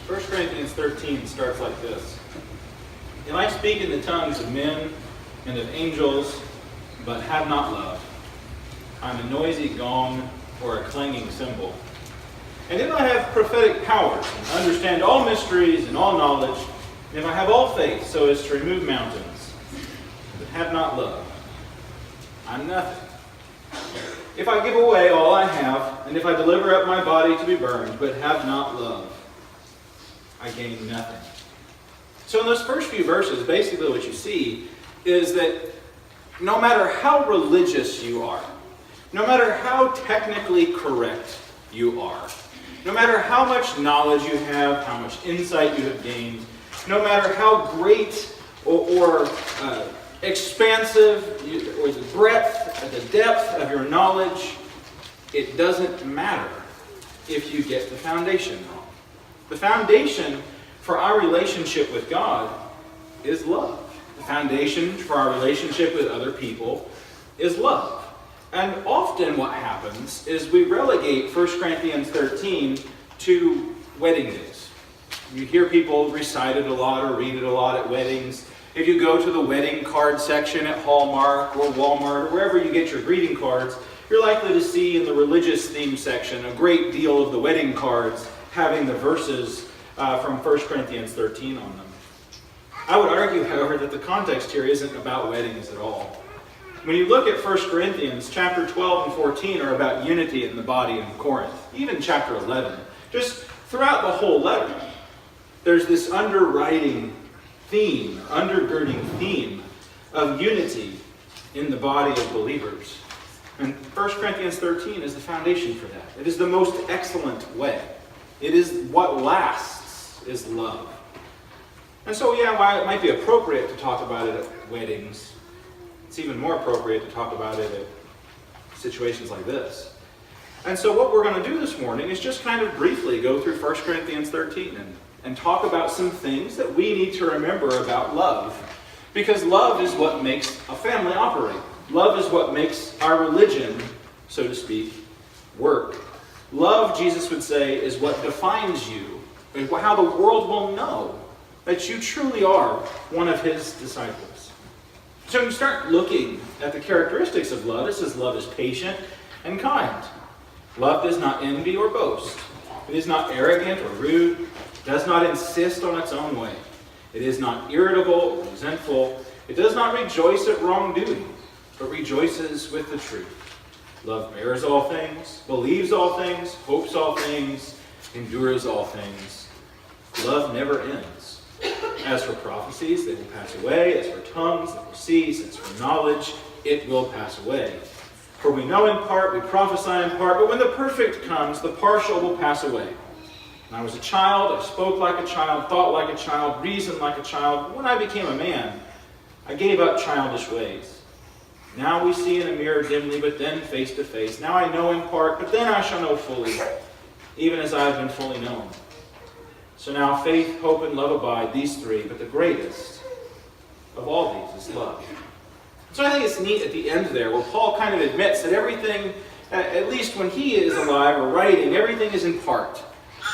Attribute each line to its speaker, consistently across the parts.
Speaker 1: 1 Corinthians 13 starts like this. And I speak in the tongues of men and of angels, but have not love. I'm a noisy gong or a clanging cymbal. And if I have prophetic powers, and understand all mysteries and all knowledge, and if I have all faith so as to remove mountains, but have not love, I'm nothing. If I give away all I have, and if I deliver up my body to be burned, but have not love, I gain nothing. So in those first few verses, basically what you see is that no matter how religious you are, no matter how technically correct you are, no matter how much knowledge you have, how much insight you have gained, no matter how great or expansive or the breadth, the depth of your knowledge, it doesn't matter if you get the foundation wrong. The foundation for our relationship with God is love. The foundation for our relationship with other people is love. And often what happens is we relegate 1 Corinthians 13 to wedding days. You hear people recite it a lot or read it a lot at weddings. If you go to the wedding card section at Hallmark or Walmart or wherever you get your greeting cards, you're likely to see in the religious theme section a great deal of the wedding cards having the verses from 1 Corinthians 13 on them. I would argue, however, that the context here isn't about weddings at all. When you look at 1 Corinthians, chapter 12 and 14 are about unity in the body in Corinth. Even chapter 11. Just throughout the whole letter, there's this underwriting theme, undergirding theme of unity in the body of believers. And 1 Corinthians 13 is the foundation for that. It is the most excellent way. It is what lasts, is love. And so, while it might be appropriate to talk about it at weddings, it's even more appropriate to talk about it at situations like this. And so what we're going to do this morning is just kind of briefly go through 1 Corinthians 13 and talk about some things that we need to remember about love. Because love is what makes a family operate. Love is what makes our religion, so to speak, work. Love, Jesus would say, is what defines you, and how the world will know that you truly are one of his disciples. So when you start looking at the characteristics of love, it says love is patient and kind. Love does not envy or boast. It is not arrogant or rude. It does not insist on its own way. It is not irritable or resentful. It does not rejoice at wrongdoing, but rejoices with the truth. Love bears all things, believes all things, hopes all things, endures all things. Love never ends. As for prophecies, they will pass away. As for tongues, they will cease. As for knowledge, it will pass away. For we know in part, we prophesy in part, but when the perfect comes, the partial will pass away. When I was a child, I spoke like a child, thought like a child, reasoned like a child. When I became a man, I gave up childish ways. Now we see in a mirror dimly, but then face to face. Now I know in part, but then I shall know fully, even as I have been fully known. So now faith, hope, and love abide, these three, but the greatest of all these is love. So I think it's neat at the end there, where Paul kind of admits that everything, at least when he is alive or writing, everything is in part.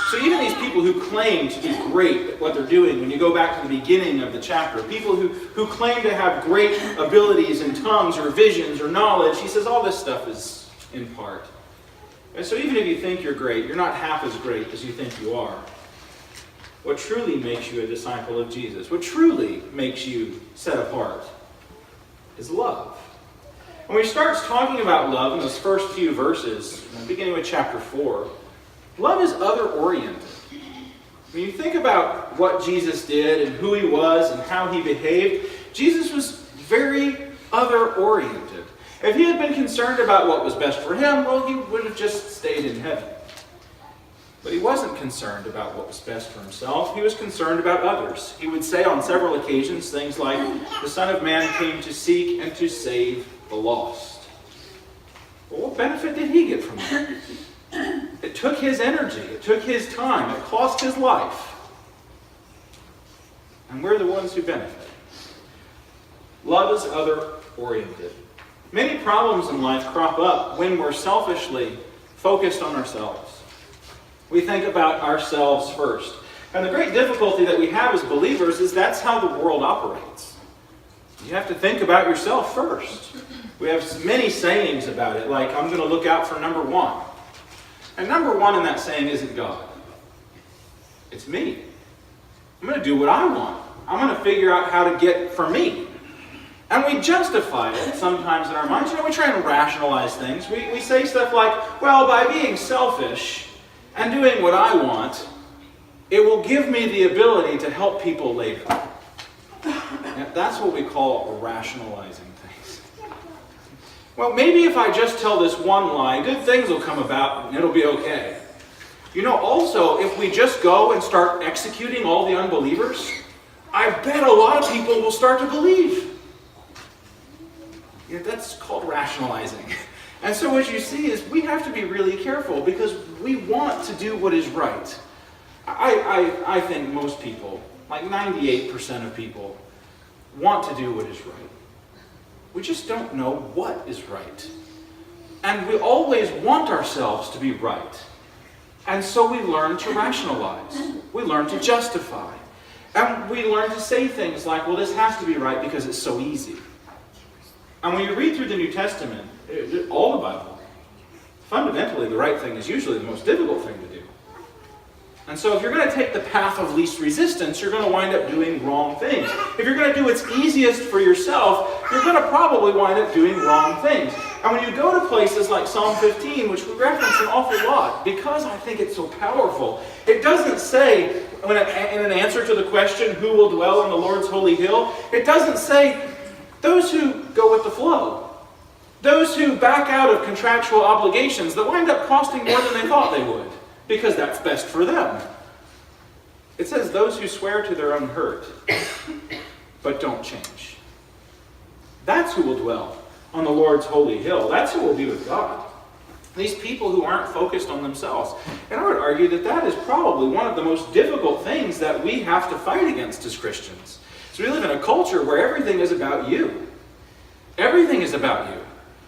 Speaker 1: So even these people who claim to be great at what they're doing, when you go back to the beginning of the chapter, people who claim to have great abilities in tongues or visions or knowledge, he says all this stuff is in part. And so even if you think you're great, you're not half as great as you think you are. What truly makes you a disciple of Jesus, what truly makes you set apart, is love. When we start talking about love in those first few verses, beginning with chapter 4, love is other-oriented. When you think about what Jesus did and who he was and how he behaved, Jesus was very other-oriented. If he had been concerned about what was best for him, well, he would have just stayed in heaven. But he wasn't concerned about what was best for himself. He was concerned about others. He would say on several occasions things like, the Son of Man came to seek and to save the lost. Well, what benefit did he get from that? It took his energy. It took his time. It cost his life. And we're the ones who benefit. Love is other-oriented. Many problems in life crop up when we're selfishly focused on ourselves. We think about ourselves first. And the great difficulty that we have as believers is that's how the world operates. You have to think about yourself first. We have many sayings about it, like, I'm going to look out for number one. And number one in that saying isn't God. It's me. I'm going to do what I want. I'm going to figure out how to get for me. And we justify it sometimes in our minds. We try and rationalize things. We say stuff like, well, by being selfish and doing what I want, it will give me the ability to help people later. That's what we call rationalizing things. Well, maybe if I just tell this one lie, good things will come about and it'll be okay. Also, if we just go and start executing all the unbelievers, I bet a lot of people will start to believe. That's called rationalizing. And so what you see is we have to be really careful because we want to do what is right. I think most people, like 98% of people, want to do what is right. We just don't know what is right. And we always want ourselves to be right. And so we learn to rationalize. We learn to justify. And we learn to say things like, well, this has to be right because it's so easy. And when you read through the New Testament, all the Bible, fundamentally the right thing is usually the most difficult thing to do. And so if you're going to take the path of least resistance, you're going to wind up doing wrong things. If you're going to do what's easiest for yourself, you're going to probably wind up doing wrong things. And when you go to places like Psalm 15, which we reference an awful lot, because I think it's so powerful, it doesn't say, in an answer to the question, who will dwell on the Lord's holy hill, it doesn't say, those who go with the flow. Those who back out of contractual obligations that wind up costing more than they thought they would, because that's best for them. It says those who swear to their own hurt, but don't change. That's who will dwell on the Lord's holy hill. That's who will be with God. These people who aren't focused on themselves. And I would argue that that is probably one of the most difficult things that we have to fight against as Christians. So we live in a culture where everything is about you. Everything is about you.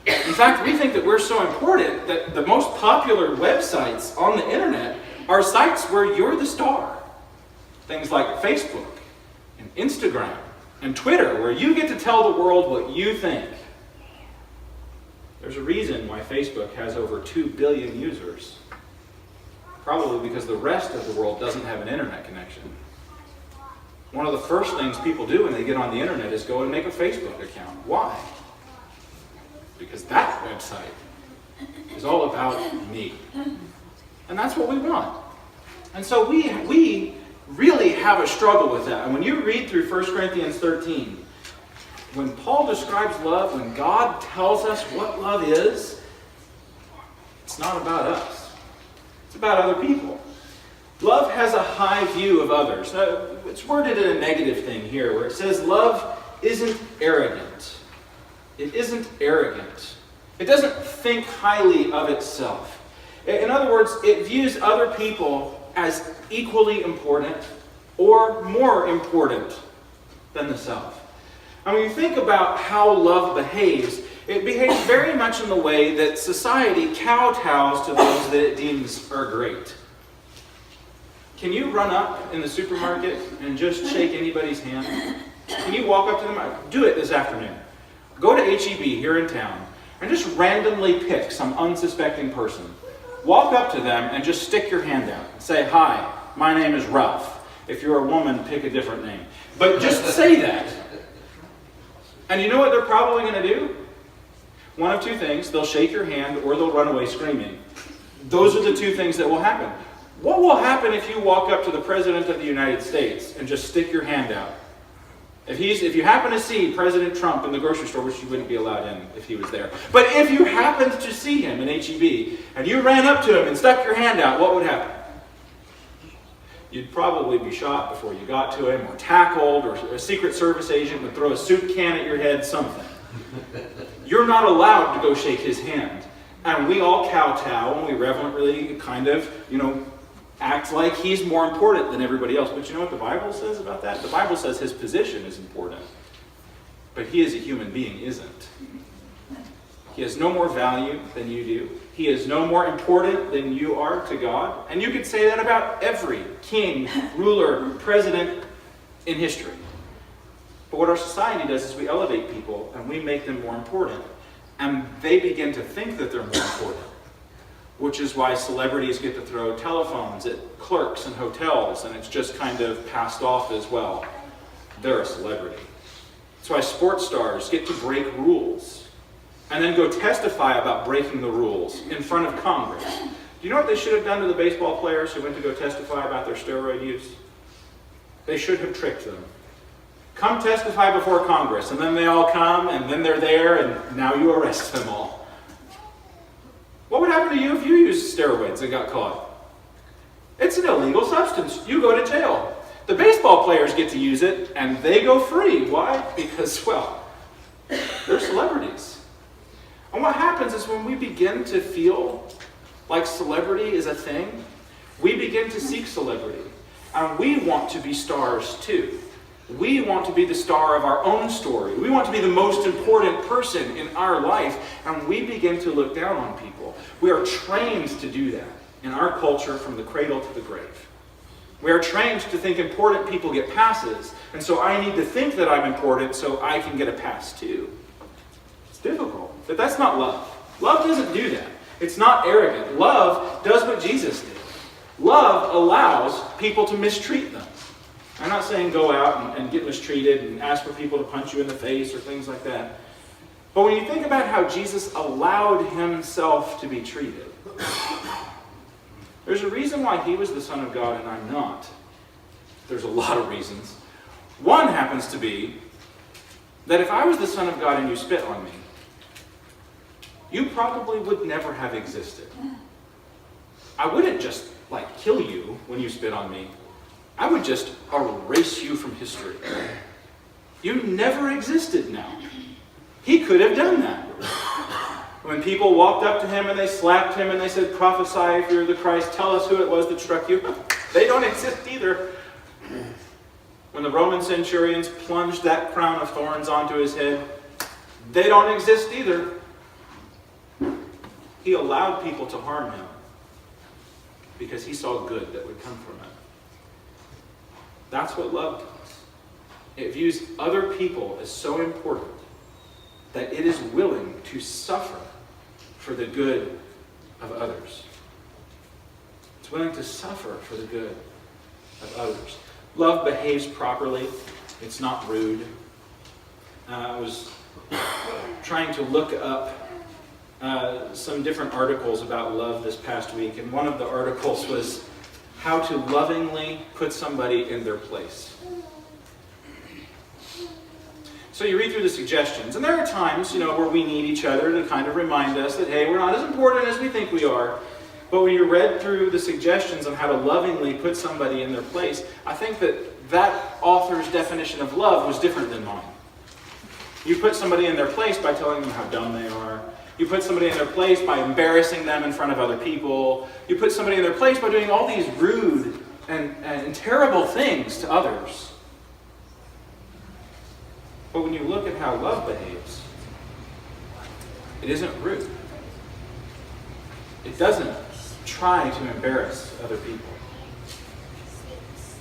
Speaker 1: In fact, we think that we're so important that the most popular websites on the internet are sites where you're the star. Things like Facebook and Instagram and Twitter, where you get to tell the world what you think. There's a reason why Facebook has over 2 billion users. Probably because the rest of the world doesn't have an internet connection. One of the first things people do when they get on the internet is go and make a Facebook account. Why? Because that website is all about me. And that's what we want. And so we really have a struggle with that. And when you read through 1 Corinthians 13, when Paul describes love, when God tells us what love is, it's not about us. It's about other people. Love has a high view of others. Now, it's worded in a negative thing here, where it says love isn't arrogant. It isn't arrogant. It doesn't think highly of itself. In other words, it views other people as equally important or more important than the self. And when you think about how love behaves, it behaves very much in the way that society kowtows to those that it deems are great. Can you run up in the supermarket and just shake anybody's hand? Can you walk up to them? Do it this afternoon. Go to H-E-B here in town and just randomly pick some unsuspecting person. Walk up to them and just stick your hand out. Say, hi, my name is Ralph. If you're a woman, pick a different name. But just say that. And you know what they're probably going to do? One of two things. They'll shake your hand or they'll run away screaming. Those are the two things that will happen. What will happen if you walk up to the President of the United States and just stick your hand out? If you happen to see President Trump in the grocery store, which you wouldn't be allowed in if he was there, but if you happened to see him in H-E-B and you ran up to him and stuck your hand out, what would happen? You'd probably be shot before you got to him, or tackled, or a Secret Service agent would throw a soup can at your head, something. You're not allowed to go shake his hand. And we all kowtow and we reverently kind of, act like he's more important than everybody else. But you know what the Bible says about that? The Bible says his position is important. But he as a human being isn't. He has no more value than you do. He is no more important than you are to God. And you could say that about every king, ruler, president in history. But what our society does is we elevate people and we make them more important. And they begin to think that they're more important. Which is why celebrities get to throw telephones at clerks in hotels, and it's just kind of passed off as, well, they're a celebrity. That's why sports stars get to break rules and then go testify about breaking the rules in front of Congress. Do you know what they should have done to the baseball players who went to go testify about their steroid use? They should have tricked them. Come testify before Congress, and then they all come, and then they're there, and now you arrest them all. What would happen to you if you used steroids and got caught? It's an illegal substance. You go to jail. The baseball players get to use it, and they go free. Why? Because, well, they're celebrities. And what happens is when we begin to feel like celebrity is a thing, we begin to seek celebrity. And we want to be stars too. We want to be the star of our own story. We want to be the most important person in our life, and we begin to look down on people. We are trained to do that in our culture from the cradle to the grave. We are trained to think important people get passes, and so I need to think that I'm important so I can get a pass too. It's difficult, but that's not love. Love doesn't do that. It's not arrogant. Love does what Jesus did. Love allows people to mistreat them. I'm not saying go out and get mistreated and ask for people to punch you in the face or things like that. But when you think about how Jesus allowed himself to be treated, there's a reason why he was the Son of God and I'm not. There's a lot of reasons. One happens to be that if I was the Son of God and you spit on me, you probably would never have existed. I wouldn't just kill you when you spit on me. I would just erase you from history. You never existed now. He could have done that. When people walked up to him and they slapped him and they said, prophesy if you're the Christ, tell us who it was that struck you. They don't exist either. When the Roman centurions plunged that crown of thorns onto his head, they don't exist either. He allowed people to harm him because he saw good that would come from it. That's what love does. It views other people as so important that it is willing to suffer for the good of others. It's willing to suffer for the good of others. Love behaves properly. It's not rude. I was trying to look up some different articles about love this past week, and one of the articles was how to lovingly put somebody in their place. So you read through the suggestions, and there are times, where we need each other to kind of remind us that, hey, we're not as important as we think we are. But when you read through the suggestions on how to lovingly put somebody in their place, I think that author's definition of love was different than mine. You put somebody in their place by telling them how dumb they are. You put somebody in their place by embarrassing them in front of other people. You put somebody in their place by doing all these rude and terrible things to others. But when you look at how love behaves, it isn't rude. It doesn't try to embarrass other people.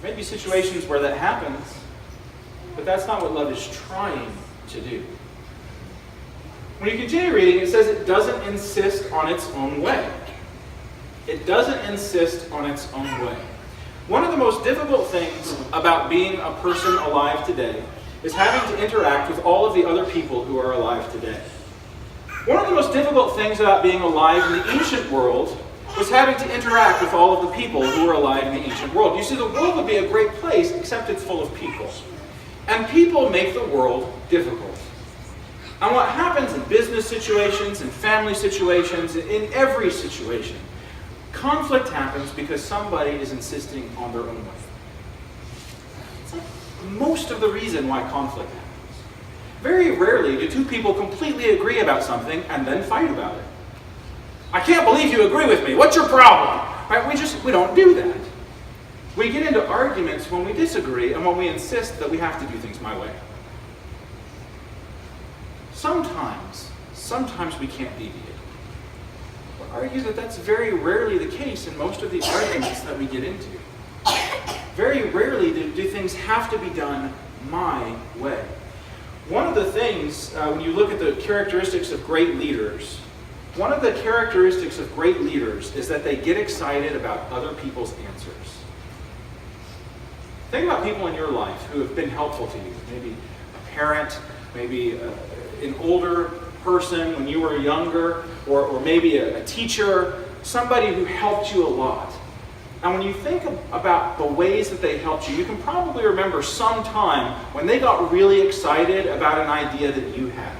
Speaker 1: There may be situations where that happens, but that's not what love is trying to do. When you continue reading, it says it doesn't insist on its own way. It doesn't insist on its own way. One of the most difficult things about being a person alive today is having to interact with all of the other people who are alive today. One of the most difficult things about being alive in the ancient world was having to interact with all of the people who were alive in the ancient world. You see, the world would be a great place, except it's full of people. And people make the world difficult. And what happens in business situations, in family situations, in every situation, conflict happens because somebody is insisting on their own way. It's like most of the reason why conflict happens. Very rarely do two people completely agree about something and then fight about it. I can't believe you agree with me. What's your problem? Right? We don't do that. We get into arguments when we disagree and when we insist that we have to do things my way. Sometimes
Speaker 2: sometimes we can't deviate. I would argue that that's very rarely the case in most of the arguments that we get into. Very rarely do things have to be done my way. One of the things, when you look at the characteristics of great leaders, one of the characteristics of great leaders is that they get excited about other people's answers. Think about people in your life who have been helpful to you. Maybe a parent, maybe an older person when you were younger, or maybe a teacher, somebody who helped you a lot. And when you think about the ways that they helped you, you can probably remember some time when they got really excited about an idea that you had.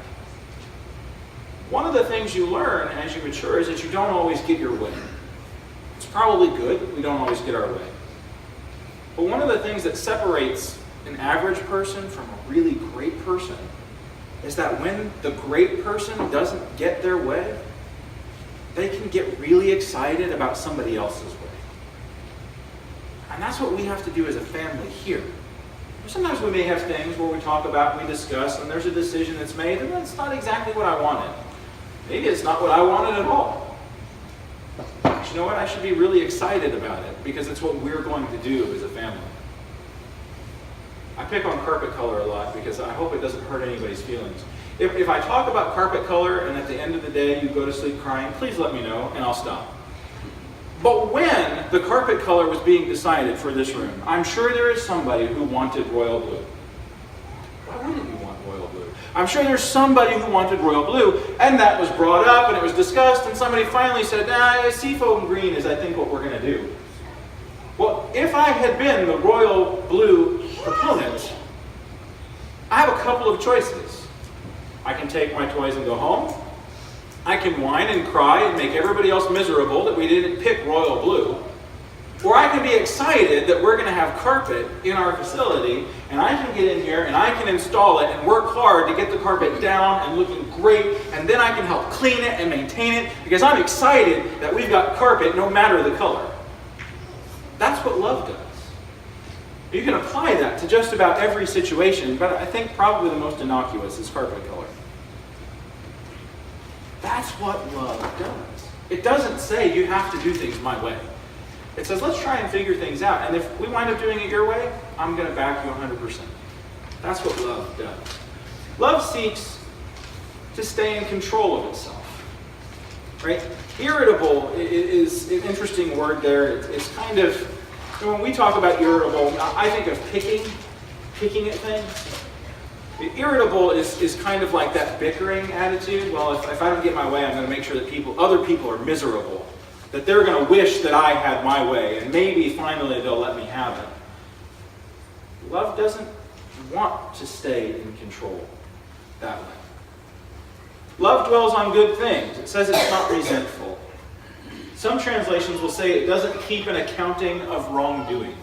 Speaker 2: One of the things you learn as you mature is that you don't always get your way. It's probably good we don't always get our way. But one of the things that separates an average person from a really great person is that when the great person doesn't get their way, they can get really excited about somebody else's way. And that's what we have to do as a family here. Sometimes we may have things where we talk about, we discuss, and there's a decision that's made, and that's not exactly what I wanted. Maybe it's not what I wanted at all. But you know what? I should be really excited about it because it's what we're going to do as a family. I pick on carpet color a lot because I hope it doesn't hurt anybody's feelings. If I talk about carpet color and at the end of the day you go to sleep crying, please let me know and I'll stop. But when the carpet color was being decided for this room, I'm sure there is somebody who wanted royal blue. Why wouldn't you want royal blue? I'm sure there's somebody who wanted royal blue, and that was brought up and it was discussed, and somebody finally said, seafoam green is I think what we're going to do. Well, if I had been the royal blue proponent, I have a couple of choices. I can take my toys and go home. I can whine and cry and make everybody else miserable that we didn't pick royal blue. Or I can be excited that we're going to have carpet in our facility and I can get in here and I can install it and work hard to get the carpet down and looking great, and then I can help clean it and maintain it because I'm excited that we've got carpet no matter the color. That's what love does. You can apply that to just about every situation, but I think probably the most innocuous is carpet color. That's what love does. It doesn't say you have to do things my way. It says let's try and figure things out, and if we wind up doing it your way, I'm going to back you 100%. That's what love does. Love seeks to stay in control of itself. Right? Irritable is an interesting word there. It's kind of, when we talk about irritable, I think of picking at things. Irritable is kind of like that bickering attitude. Well, if I don't get my way, I'm going to make sure that other people are miserable. That they're going to wish that I had my way, and maybe finally they'll let me have it. Love doesn't want to stay in control that way. Love dwells on good things. It says it's not resentful. Some translations will say it doesn't keep an accounting of wrongdoing.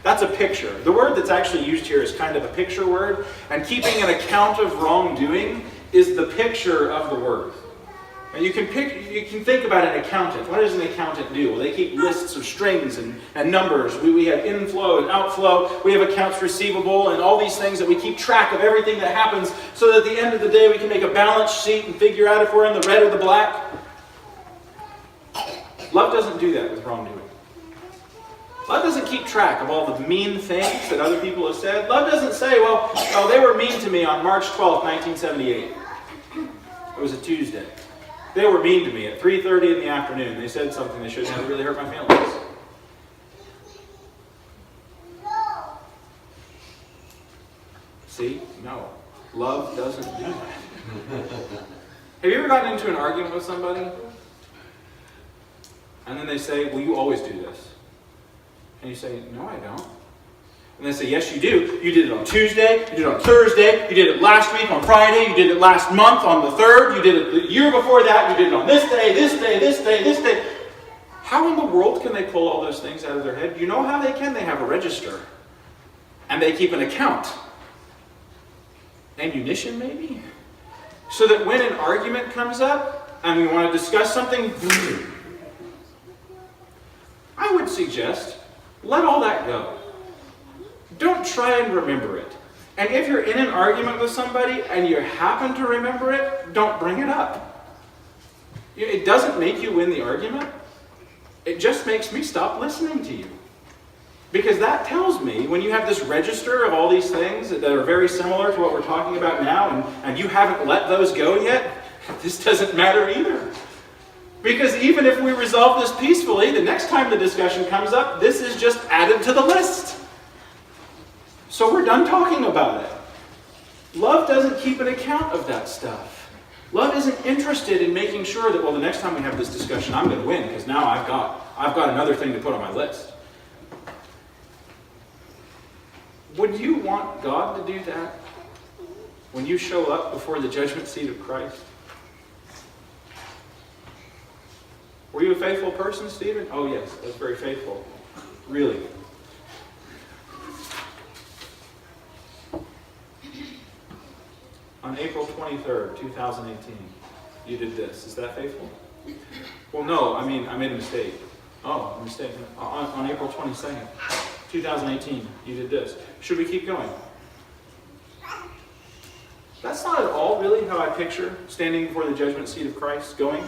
Speaker 2: That's a picture. The word that's actually used here is kind of a picture word, and keeping an account of wrongdoing is the picture of the word. And you can think about an accountant. What does an accountant do? Well, they keep lists of strings and numbers. We have inflow and outflow. We have accounts receivable and all these things that we keep track of everything that happens so that at the end of the day we can make a balance sheet and figure out if we're in the red or the black. Love doesn't do that with wrongdoing. Love doesn't keep track of all the mean things that other people have said. Love doesn't say, well, they were mean to me on March 12th, 1978. It was a Tuesday. They were mean to me at 3:30 in the afternoon. They said something they shouldn't have, really hurt my feelings. See? No. Love doesn't do that. Have you ever gotten into an argument with somebody? And then they say, well, you always do this. And you say, no, I don't. And they say, yes, you do. You did it on Tuesday, you did it on Thursday, you did it last week on Friday, you did it last month on the 3rd, you did it the year before that, you did it on this day, this day, this day, this day. How in the world can they pull all those things out of their head? You know how they can? They have a register. And they keep an account. Ammunition, maybe? So that when an argument comes up and we want to discuss something, I would suggest, let all that go. Don't try and remember it. And if you're in an argument with somebody and you happen to remember it, don't bring it up. It doesn't make you win the argument. It just makes me stop listening to you. Because that tells me, when you have this register of all these things that are very similar to what we're talking about now, and you haven't let those go yet, this doesn't matter either. Because even if we resolve this peacefully, the next time the discussion comes up, this is just added to the list. So we're done talking about it. Love doesn't keep an account of that stuff. Love isn't interested in making sure that, well, the next time we have this discussion, I'm going to win, because now I've got another thing to put on my list. Would you want God to do that when you show up before the judgment seat of Christ? Were you a faithful person, Stephen? Oh, yes, I was very faithful. Really. On April 23rd, 2018, you did this. Is that faithful? Well, no, I made a mistake. Oh, a mistake. On April 22nd, 2018, you did this. Should we keep going? That's not at all really how I picture standing before the judgment seat of Christ going,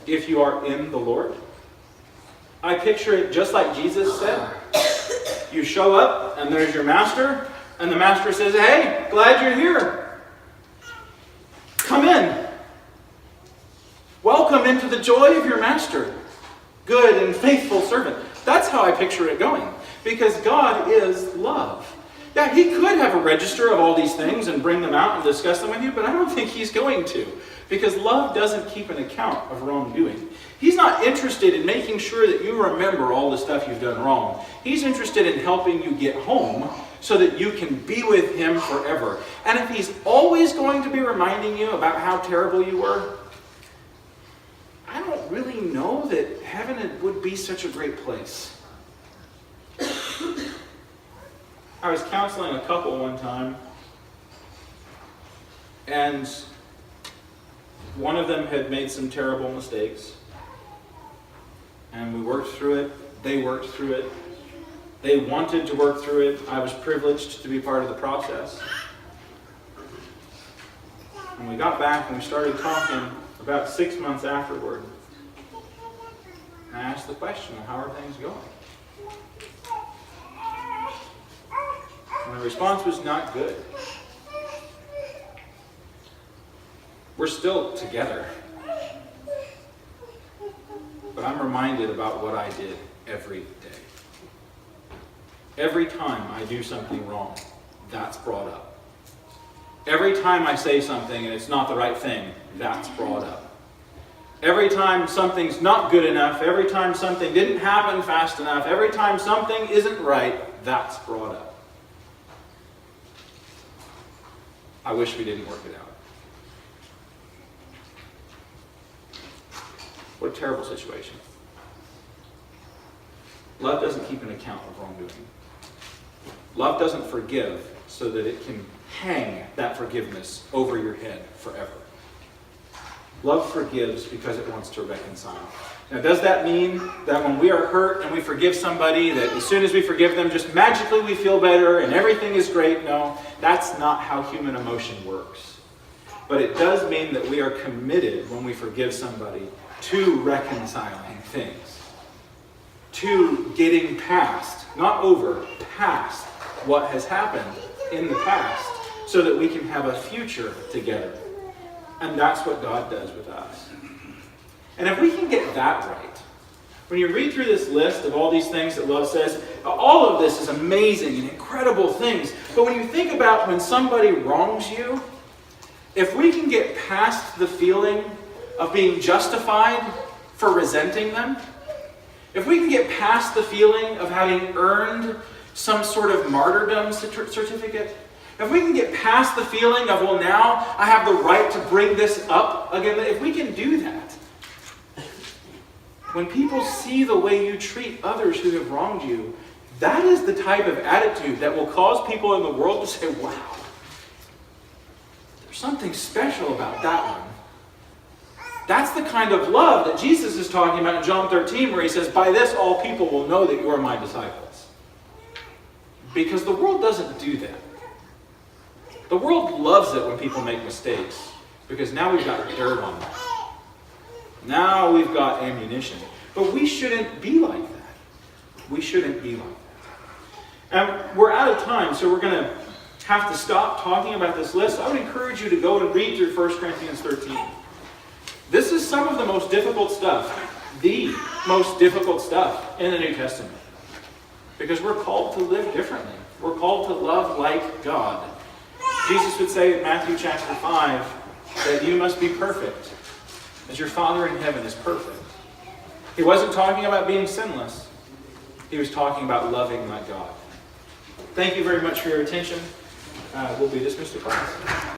Speaker 2: if you are in the Lord. I picture it just like Jesus said. You show up, and there's your master, and the master says, hey, glad you're here. Come in. Welcome into the joy of your master. Good and faithful servant. That's how I picture it going. Because God is love. Yeah, he could have a register of all these things and bring them out and discuss them with you, but I don't think he's going to. Because love doesn't keep an account of wrongdoing. He's not interested in making sure that you remember all the stuff you've done wrong. He's interested in helping you get home so that you can be with him forever. And if he's always going to be reminding you about how terrible you were, I don't really know that heaven would be such a great place. I was counseling a couple one time, and one of them had made some terrible mistakes. And we worked through it. They worked through it. They wanted to work through it. I was privileged to be part of the process. And we got back and we started talking about 6 months afterward. And I asked the question, how are things going? And the response was not good. We're still together. But I'm reminded about what I did every day. Every time I do something wrong, that's brought up. Every time I say something and it's not the right thing, that's brought up. Every time something's not good enough, every time something didn't happen fast enough, every time something isn't right, that's brought up. I wish we didn't work it out. What a terrible situation. Love doesn't keep an account of wrongdoing. Love doesn't forgive so that it can hang that forgiveness over your head forever. Love forgives because it wants to reconcile. Now, does that mean that when we are hurt and we forgive somebody, that as soon as we forgive them, just magically we feel better and everything is great? No, that's not how human emotion works. But it does mean that we are committed when we forgive somebody to reconciling things. To getting past, not over, past what has happened in the past so that we can have a future together. And that's what God does with us. And if we can get that right, when you read through this list of all these things that love says, all of this is amazing and incredible things. But when you think about when somebody wrongs you, if we can get past the feeling of being justified for resenting them, if we can get past the feeling of having earned some sort of martyrdom certificate, if we can get past the feeling of, well, now I have the right to bring this up again, if we can do that, when people see the way you treat others who have wronged you, that is the type of attitude that will cause people in the world to say, wow, there's something special about that one. That's the kind of love that Jesus is talking about in John 13, where he says, by this all people will know that you are my disciples. Because the world doesn't do that. The world loves it when people make mistakes, because now we've got dirt on them. Now we've got ammunition. But we shouldn't be like that. We shouldn't be like that. And we're out of time, so we're going to have to stop talking about this list. I would encourage you to go and read through 1 Corinthians 13. This is some of the most difficult stuff, the most difficult stuff in the New Testament. Because we're called to live differently. We're called to love like God. Jesus would say in Matthew chapter 5 that you must be perfect as your Father in heaven is perfect. He wasn't talking about being sinless. He was talking about loving like God. Thank you very much for your attention. We'll be dismissed to class.